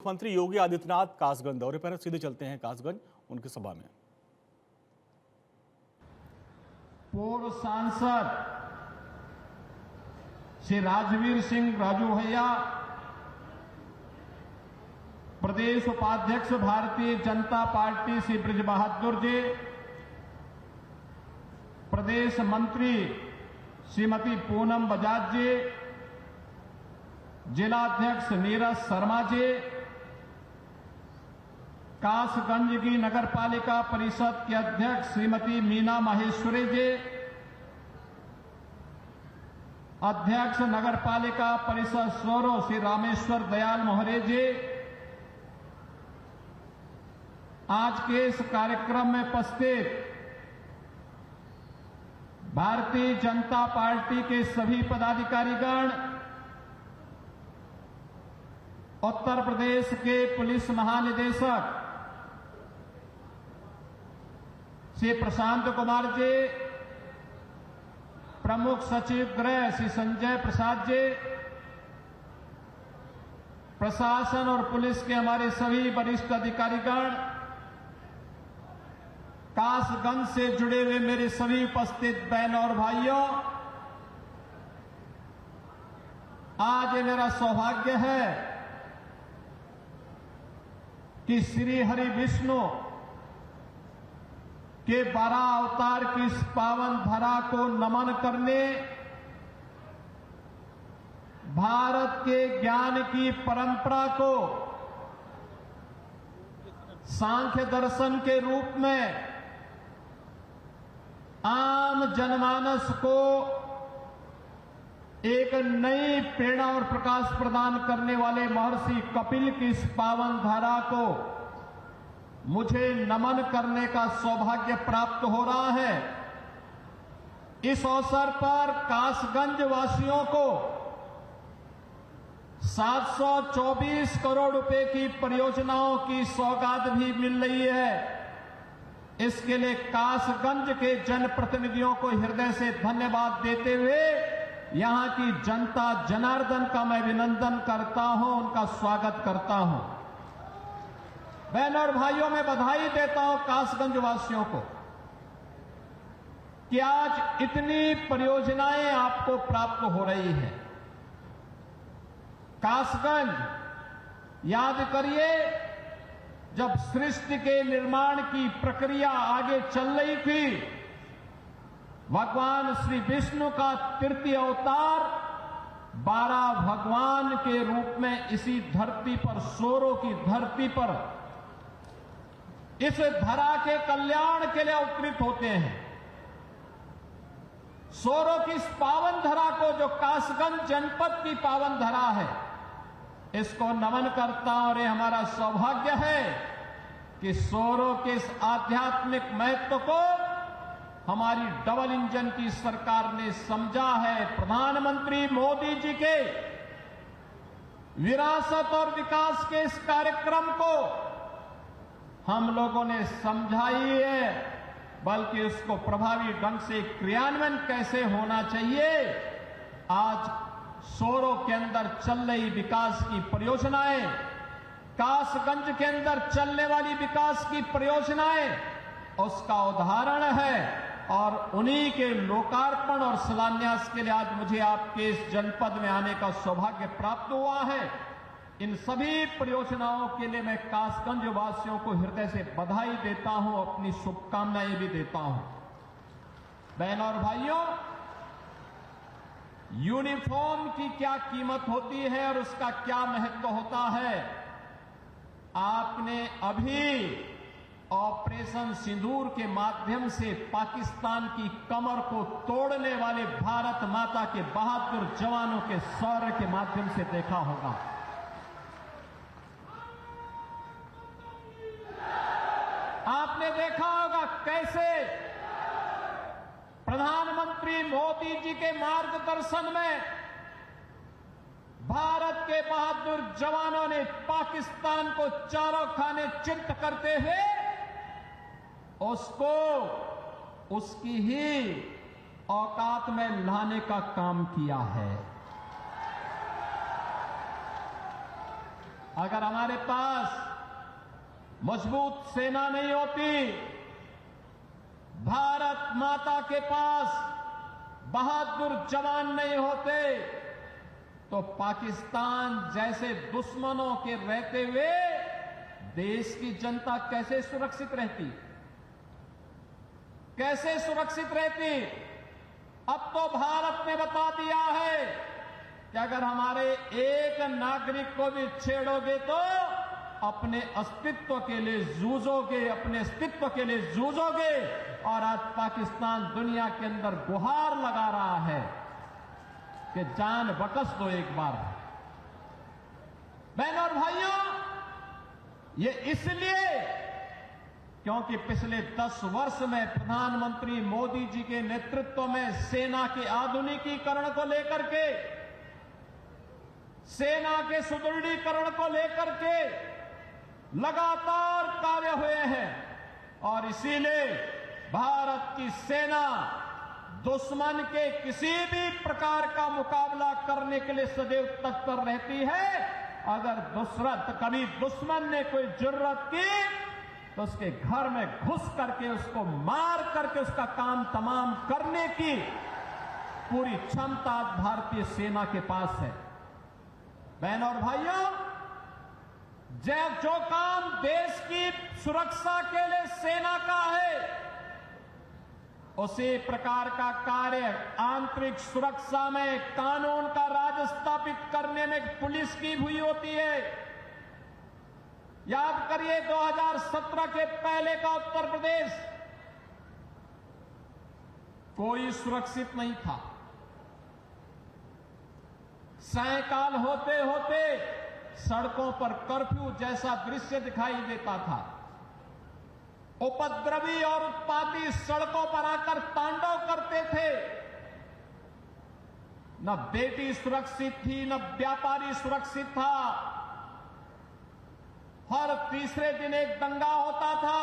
मुख्यमंत्री योगी आदित्यनाथ कासगंज दौरे पर सीधे चलते हैं कासगंज उनकी सभा में। पूर्व सांसद श्री राजवीर सिंह राजू भैया, प्रदेश उपाध्यक्ष भारतीय जनता पार्टी श्री ब्रज बहादुर जी, प्रदेश मंत्री श्रीमती पूनम बजाज जी, जिलाध्यक्ष नीरज शर्मा जी, कासगंज की नगरपालिका परिषद के अध्यक्ष श्रीमती मीना माहेश्वरी जी, अध्यक्ष नगरपालिका परिषद सोरो श्री रामेश्वर दयाल मोहरे जी, आज के इस कार्यक्रम में उपस्थित भारतीय जनता पार्टी के सभी पदाधिकारीगण, उत्तर प्रदेश के पुलिस महानिदेशक श्री प्रशांत कुमार जी, प्रमुख सचिव गृह श्री संजय प्रसाद जी, प्रशासन और पुलिस के हमारे सभी वरिष्ठ अधिकारीगण, कासगंज से जुड़े हुए मेरे सभी उपस्थित बहनों और भाइयों, आज ये मेरा सौभाग्य है कि श्री हरि विष्णु के 12 अवतार की इस पावन धरा को नमन करने, भारत के ज्ञान की परंपरा को सांख्य दर्शन के रूप में आम जनमानस को एक नई प्रेरणा और प्रकाश प्रदान करने वाले महर्षि कपिल की इस पावन धारा को मुझे नमन करने का सौभाग्य प्राप्त हो रहा है। इस अवसर पर कासगंज वासियों को 724 करोड़ रुपए की परियोजनाओं की सौगात भी मिल रही है। इसके लिए कासगंज के जनप्रतिनिधियों को हृदय से धन्यवाद देते हुए यहां की जनता जनार्दन का मैं अभिनंदन करता हूं, उनका स्वागत करता हूं। बहनों और भाइयों, मैं बधाई देता हूं कासगंज वासियों को कि आज इतनी परियोजनाएं आपको प्राप्त हो रही हैं। कासगंज, याद करिए, जब सृष्टि के निर्माण की प्रक्रिया आगे चल रही थी, भगवान श्री विष्णु का तृतीय अवतार 12 भगवान के रूप में इसी धरती पर, सोरो की धरती पर, इस धरा के कल्याण के लिए अवतरित होते हैं। सोरो की इस पावन धरा को, जो कासगंज जनपद की पावन धरा है, इसको नमन करता हूं। और ये हमारा सौभाग्य है कि सोरो के इस आध्यात्मिक महत्व को हमारी डबल इंजन की सरकार ने समझा है। प्रधानमंत्री मोदी जी के विरासत और विकास के इस कार्यक्रम को हम लोगों ने समझा ही है, बल्कि उसको प्रभावी ढंग से क्रियान्वयन कैसे होना चाहिए, आज सोरो के अंदर चल रही विकास की परियोजनाएं, कासगंज के अंदर चलने वाली विकास की परियोजनाएं उसका उदाहरण है। और उन्हीं के लोकार्पण और शिलान्यास के लिए आज मुझे आपके इस जनपद में आने का सौभाग्य प्राप्त हुआ है। इन सभी परियोजनाओं के लिए मैं कासगंज वासियों को हृदय से बधाई देता हूं, अपनी शुभकामनाएं भी देता हूं। बहनों और भाइयों, यूनिफॉर्म की क्या कीमत होती है और उसका क्या महत्व होता है, आपने अभी ऑपरेशन सिंदूर के माध्यम से पाकिस्तान की कमर को तोड़ने वाले भारत माता के बहादुर जवानों के शौर्य के माध्यम से देखा होगा। आपने देखा होगा कैसे प्रधानमंत्री मोदी जी के मार्गदर्शन में भारत के बहादुर जवानों ने पाकिस्तान को चारों खाने चित्त करते हुए उसको उसकी ही औकात में लाने का काम किया है। अगर हमारे पास मजबूत सेना नहीं होती, भारत माता के पास बहादुर जवान नहीं होते, तो पाकिस्तान जैसे दुश्मनों के रहते हुए देश की जनता कैसे सुरक्षित रहती, कैसे सुरक्षित रहती। अब तो भारत ने बता दिया है कि अगर हमारे एक नागरिक को भी छेड़ोगे तो अपने अस्तित्व के लिए जूझोगे, अपने अस्तित्व के लिए जूझोगे। और आज पाकिस्तान दुनिया के अंदर गुहार लगा रहा है कि जान बख्श दो एक बार। बहनों और भाइयों, ये इसलिए क्योंकि पिछले 10 वर्ष में प्रधानमंत्री मोदी जी के नेतृत्व में सेना के आधुनिकीकरण को लेकर के, सेना के सुदृढ़ीकरण को लेकर के लगातार कार्य हुए हैं। और इसीलिए भारत की सेना दुश्मन के किसी भी प्रकार का मुकाबला करने के लिए सदैव तत्पर रहती है। अगर कभी दुश्मन ने कोई जरूरत की तो उसके घर में घुस करके उसको मार करके उसका काम तमाम करने की पूरी क्षमता भारतीय सेना के पास है। बहनों और भाइयों, जो काम देश की सुरक्षा के लिए सेना का है, उसी प्रकार का कार्य आंतरिक सुरक्षा में कानून का राज स्थापित करने में पुलिस की हुई होती है। याद करिए 2017 के पहले का उत्तर प्रदेश कोई सुरक्षित नहीं था। सायंकाल होते होते सड़कों पर कर्फ्यू जैसा दृश्य दिखाई देता था। उपद्रवी और उत्पाती सड़कों पर आकर तांडव करते थे। न बेटी सुरक्षित थी, न व्यापारी सुरक्षित था। हर तीसरे दिन एक दंगा होता था।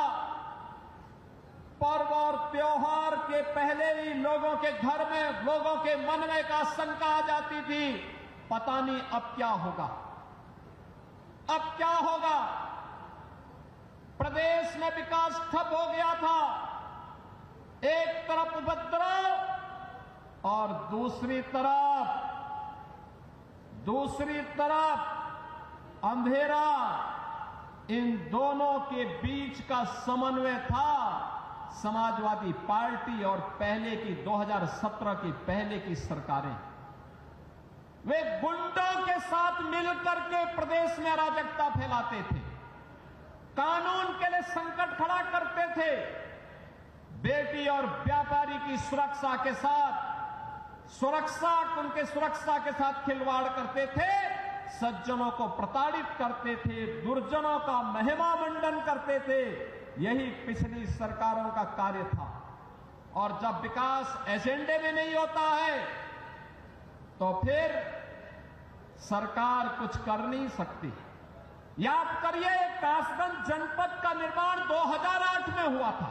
पर्व और त्योहार के पहले ही लोगों के घर में, लोगों के मन में एक आशंका आ जाती थी, पता नहीं अब क्या होगा, अब क्या होगा। प्रदेश में विकास ठप हो गया था। एक तरफ उपद्रव और दूसरी तरफ अंधेरा। इन दोनों के बीच का समन्वय था समाजवादी पार्टी और पहले की 2017 की पहले की सरकारें। वे गुंडों के साथ मिलकर के प्रदेश में अराजकता फैलाते थे, कानून के लिए संकट खड़ा करते थे। बेटी और व्यापारी की सुरक्षा के साथ उनके सुरक्षा के साथ खिलवाड़ करते थे, सज्जनों को प्रताड़ित करते थे, दुर्जनों का महिमा मंडन करते थे। यही पिछली सरकारों का कार्य था। और जब विकास एजेंडे में नहीं होता है तो फिर सरकार कुछ कर नहीं सकती। याद करिए, कासगंज जनपद का निर्माण 2008 में हुआ था।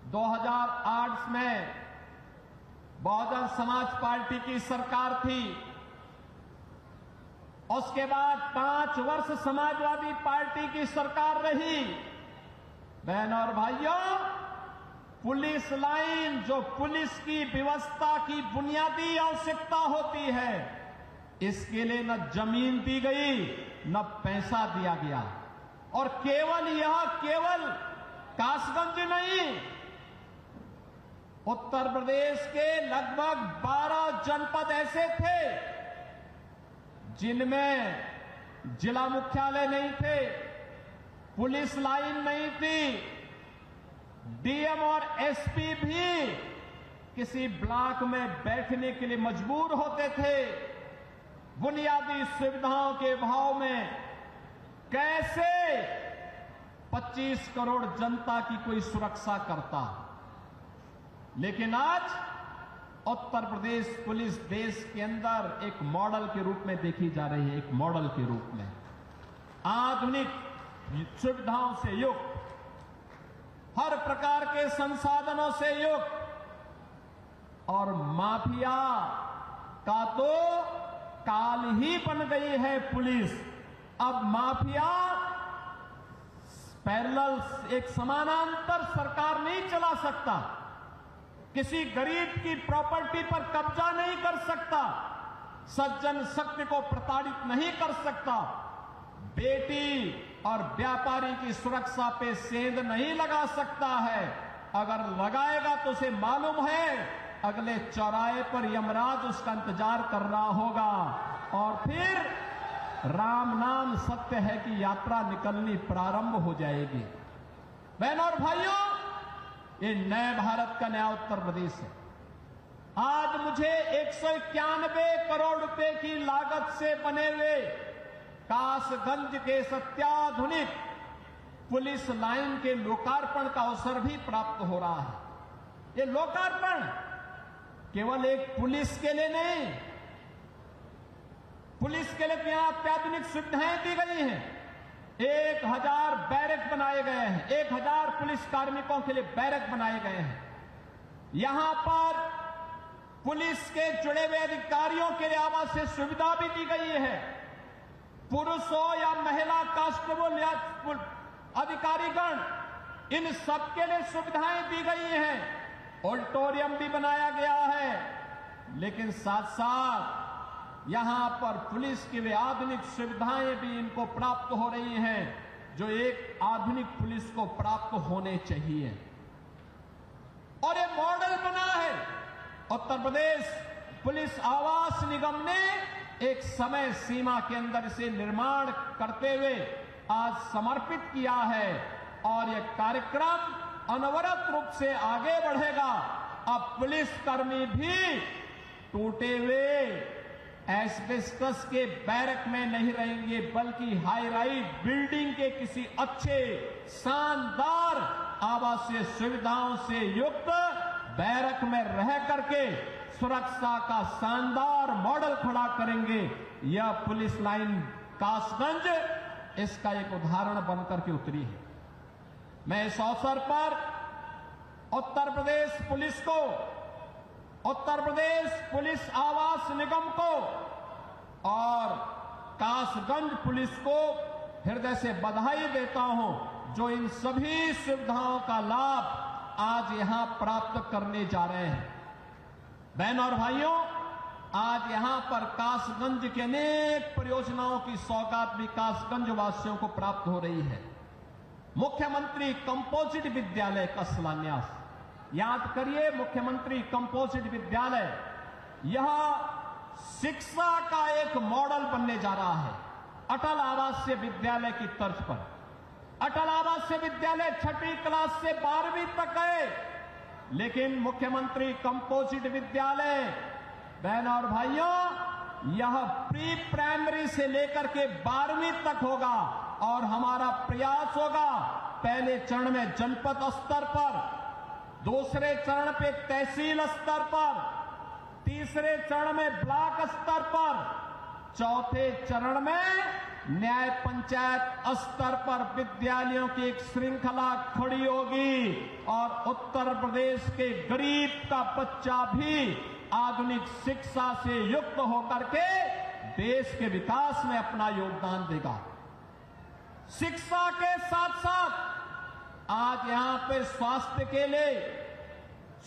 2008 में बहुजन समाज पार्टी की सरकार थी। उसके बाद 5 वर्ष समाजवादी पार्टी की सरकार रही। बहनों और भाइयों, पुलिस लाइन, जो पुलिस की व्यवस्था की बुनियादी आवश्यकता होती है, इसके लिए न जमीन दी गई, न पैसा दिया गया। और केवल कासगंज नहीं, उत्तर प्रदेश के लगभग 12 जनपद ऐसे थे जिनमें जिला मुख्यालय नहीं थे, पुलिस लाइन नहीं थी। डीएम और एसपी भी किसी ब्लॉक में बैठने के लिए मजबूर होते थे। बुनियादी सुविधाओं के अभाव में कैसे 25 करोड़ जनता की कोई सुरक्षा करता। लेकिन आज उत्तर प्रदेश पुलिस देश के अंदर एक मॉडल के रूप में देखी जा रही है, एक मॉडल के रूप में आधुनिक सुविधाओं से युक्त, हर प्रकार के संसाधनों से युक्त। और माफिया का तो काल ही बन गई है पुलिस। अब माफिया पैरेलल एक समानांतर सरकार नहीं चला सकता, किसी गरीब की प्रॉपर्टी पर कब्जा नहीं कर सकता, सज्जन शक्ति को प्रताड़ित नहीं कर सकता, बेटी और व्यापारी की सुरक्षा पे सेंध नहीं लगा सकता है। अगर लगाएगा तो उसे मालूम है अगले चौराहे पर यमराज उसका इंतजार कर रहा होगा और फिर राम नाम सत्य है कि यात्रा निकलनी प्रारंभ हो जाएगी। बहनों और भाइयों, ये नए भारत का नया उत्तर प्रदेश है। आज मुझे 191 करोड़ रुपए की लागत से बने हुए कासगंज के अत्याधुनिक पुलिस लाइन के लोकार्पण का अवसर भी प्राप्त हो रहा है। ये लोकार्पण केवल एक पुलिस के लिए नहीं, पुलिस के लिए तो यहां अत्याधुनिक सुविधाएं दी गई हैं। 1000 बैरक बनाए गए हैं, 1000 पुलिस कार्मिकों के लिए बैरक बनाए गए हैं। यहां पर पुलिस के जुड़े हुए अधिकारियों के लिए आवासीय सुविधा भी दी गई है। पुरुष हो या महिला कांस्टेबल या अधिकारीगण, इन सबके लिए सुविधाएं दी गई हैं। ऑडिटोरियम भी बनाया गया है, लेकिन साथ साथ यहां पर पुलिस की वे आधुनिक सुविधाएं भी इनको प्राप्त हो रही हैं जो एक आधुनिक पुलिस को प्राप्त होने चाहिए। और ये मॉडल बना है। उत्तर प्रदेश पुलिस आवास निगम ने एक समय सीमा के अंदर इसे निर्माण करते हुए आज समर्पित किया है और यह कार्यक्रम अनवरत रूप से आगे बढ़ेगा। अब पुलिसकर्मी भी टूटे हुए एस्बेस्टस के बैरक में नहीं रहेंगे, बल्कि हाई राइज बिल्डिंग के किसी अच्छे शानदार आवासीय सुविधाओं से युक्त बैरक में रह करके सुरक्षा का शानदार मॉडल खड़ा करेंगे। यह पुलिस लाइन कासगंज इसका एक उदाहरण बनकर के उतरी है। मैं इस अवसर पर उत्तर प्रदेश पुलिस को, उत्तर प्रदेश पुलिस आवास निगम को और कासगंज पुलिस को हृदय से बधाई देता हूं, जो इन सभी सुविधाओं का लाभ आज यहां प्राप्त करने जा रहे हैं। बहनों और भाइयों, आज यहां पर कासगंज के अनेक परियोजनाओं की सौगात भी कासगंज वासियों को प्राप्त हो रही है। मुख्यमंत्री कंपोजिट विद्यालय का शिलान्यास, याद करिए, मुख्यमंत्री कंपोजिट विद्यालय, यह शिक्षा का एक मॉडल बनने जा रहा है अटल आवासीय विद्यालय की तर्ज पर। अटल आवासीय विद्यालय 6वीं क्लास से 12वीं तक है, लेकिन मुख्यमंत्री कंपोजिट विद्यालय, बहनों और भाइयों, यह प्री प्राइमरी से लेकर के 12वीं तक होगा और हमारा प्रयास होगा पहले चरण में जनपद स्तर पर, दूसरे चरण पे तहसील स्तर पर, तीसरे चरण में ब्लॉक स्तर पर, चौथे चरण में न्याय पंचायत स्तर पर विद्यालयों की एक श्रृंखला खड़ी होगी और उत्तर प्रदेश के गरीब का बच्चा भी आधुनिक शिक्षा से युक्त होकर के देश के विकास में अपना योगदान देगा। शिक्षा के साथ साथ आज यहां पे स्वास्थ्य के लिए,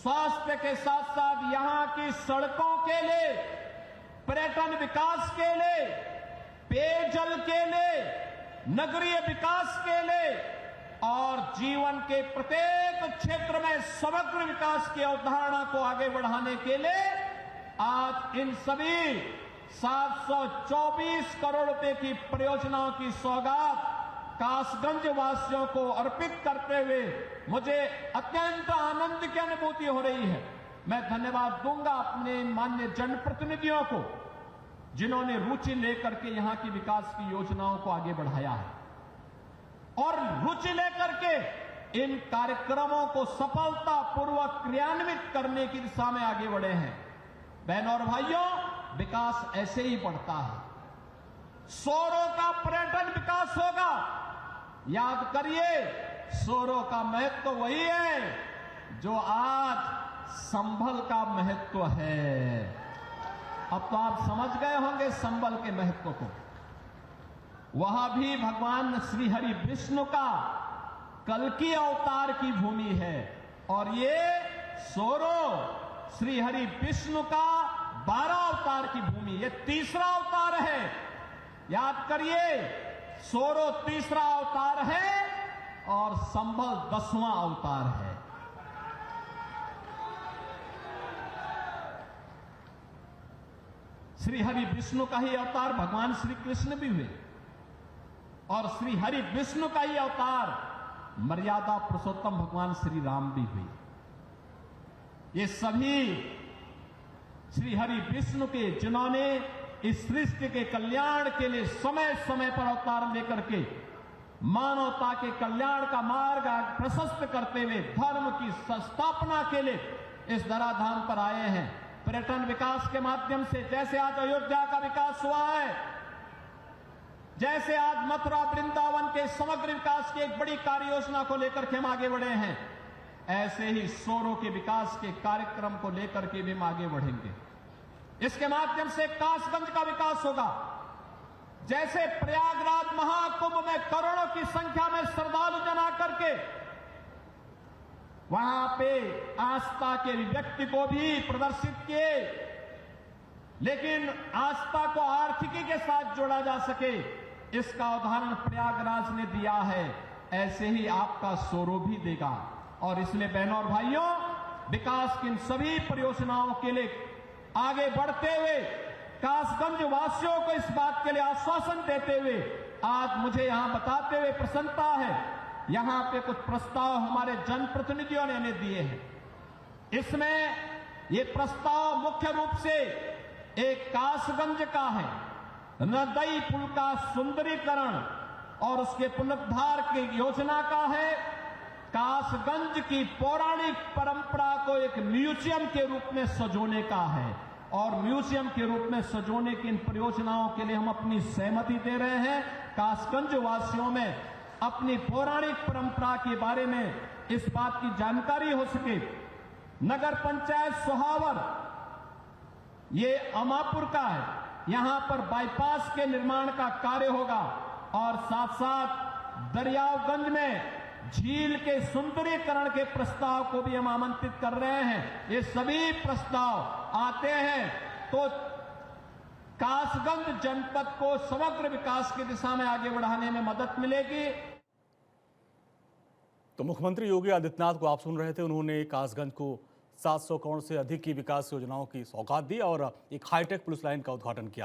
स्वास्थ्य के साथ साथ यहां की सड़कों के लिए, पर्यटन विकास के लिए, पेयजल के लिए, नगरीय विकास के लिए और जीवन के प्रत्येक क्षेत्र में समग्र विकास की अवधारणा को आगे बढ़ाने के लिए आज इन सभी 724 करोड़ रुपए की परियोजनाओं की सौगात कासगंज वासियों को अर्पित करते हुए मुझे अत्यंत आनंद की अनुभूति हो रही है। मैं धन्यवाद दूंगा अपने माननीय जनप्रतिनिधियों को, जिन्होंने रुचि लेकर के यहां की विकास की योजनाओं को आगे बढ़ाया है और रुचि लेकर के इन कार्यक्रमों को सफलतापूर्वक क्रियान्वित करने की दिशा में आगे बढ़े हैं। बहनों और भाइयों, विकास ऐसे ही बढ़ता है। शोरों का पर्यटन विकास होगा। याद करिए, शोरों का महत्व वही है जो आज संभल का महत्व है। अब तो आप समझ गए होंगे संभल के महत्व को। वहां भी भगवान श्री हरि विष्णु का कल्कि अवतार की भूमि है और ये सोरो श्री हरि विष्णु का 12 अवतार की भूमि, ये तीसरा अवतार है। याद करिए, सोरो तीसरा अवतार है और संभल 10वां अवतार है। श्री हरि विष्णु का ही अवतार भगवान श्री कृष्ण भी हुए और श्री हरि विष्णु का ही अवतार मर्यादा पुरुषोत्तम भगवान श्री राम भी हुए। ये सभी श्री हरि विष्णु के, जिन्होंने इस सृष्टि के कल्याण के लिए समय समय पर अवतार लेकर के मानवता के कल्याण का मार्ग प्रशस्त करते हुए धर्म की संस्थापना के लिए इस धराधाम पर आए हैं। पर्यटन विकास के माध्यम से जैसे आज अयोध्या का विकास हुआ है, जैसे आज मथुरा वृंदावन के समग्र विकास की एक बड़ी कार्य योजना को लेकर के हम आगे बढ़े हैं, ऐसे ही सोरो के विकास के कार्यक्रम को लेकर के भी हम आगे बढ़ेंगे। इसके माध्यम से कासगंज का विकास होगा। जैसे प्रयागराज महाकुंभ में करोड़ों की संख्या में श्रद्धालु जन आकर के वहां पे आस्था के अभिव्यक्ति को भी प्रदर्शित किए, लेकिन आस्था को आर्थिकी के साथ जोड़ा जा सके, इसका उदाहरण प्रयागराज ने दिया है। ऐसे ही आपका सोरो भी देगा। और इसलिए बहनों और भाइयों, विकास की इन सभी परियोजनाओं के लिए आगे बढ़ते हुए कासगंज वासियों को इस बात के लिए आश्वासन देते हुए आज मुझे यहां बताते हुए प्रसन्नता है, यहां पे कुछ प्रस्ताव हमारे जनप्रतिनिधियों ने इन्हें दिए हैं। इसमें ये प्रस्ताव मुख्य रूप से एक कासगंज का है, नदई पुल का सुंदरीकरण और उसके पुनरुद्धार की योजना का है, कासगंज की पौराणिक परंपरा को एक म्यूजियम के रूप में सजोने का है और म्यूजियम के रूप में सजोने की इन परियोजनाओं के लिए हम अपनी सहमति दे रहे हैं। कासगंज वासियों में अपनी पौराणिक परंपरा के बारे में इस बात की जानकारी हो सके। नगर पंचायत सोहावर ये अमापुर का है, यहां पर बाईपास के निर्माण का कार्य होगा और साथ साथ दरियागंज में झील के सुंदरीकरण के प्रस्ताव को भी हम आमंत्रित कर रहे हैं। ये सभी प्रस्ताव आते हैं तो कासगंज जनपद को समग्र विकास की दिशा में आगे बढ़ाने में मदद मिलेगी। तो मुख्यमंत्री योगी आदित्यनाथ को आप सुन रहे थे। उन्होंने कासगंज को 700 करोड़ से अधिक की विकास योजनाओं की सौगात दी और एक हाईटेक पुलिस लाइन का उद्घाटन किया।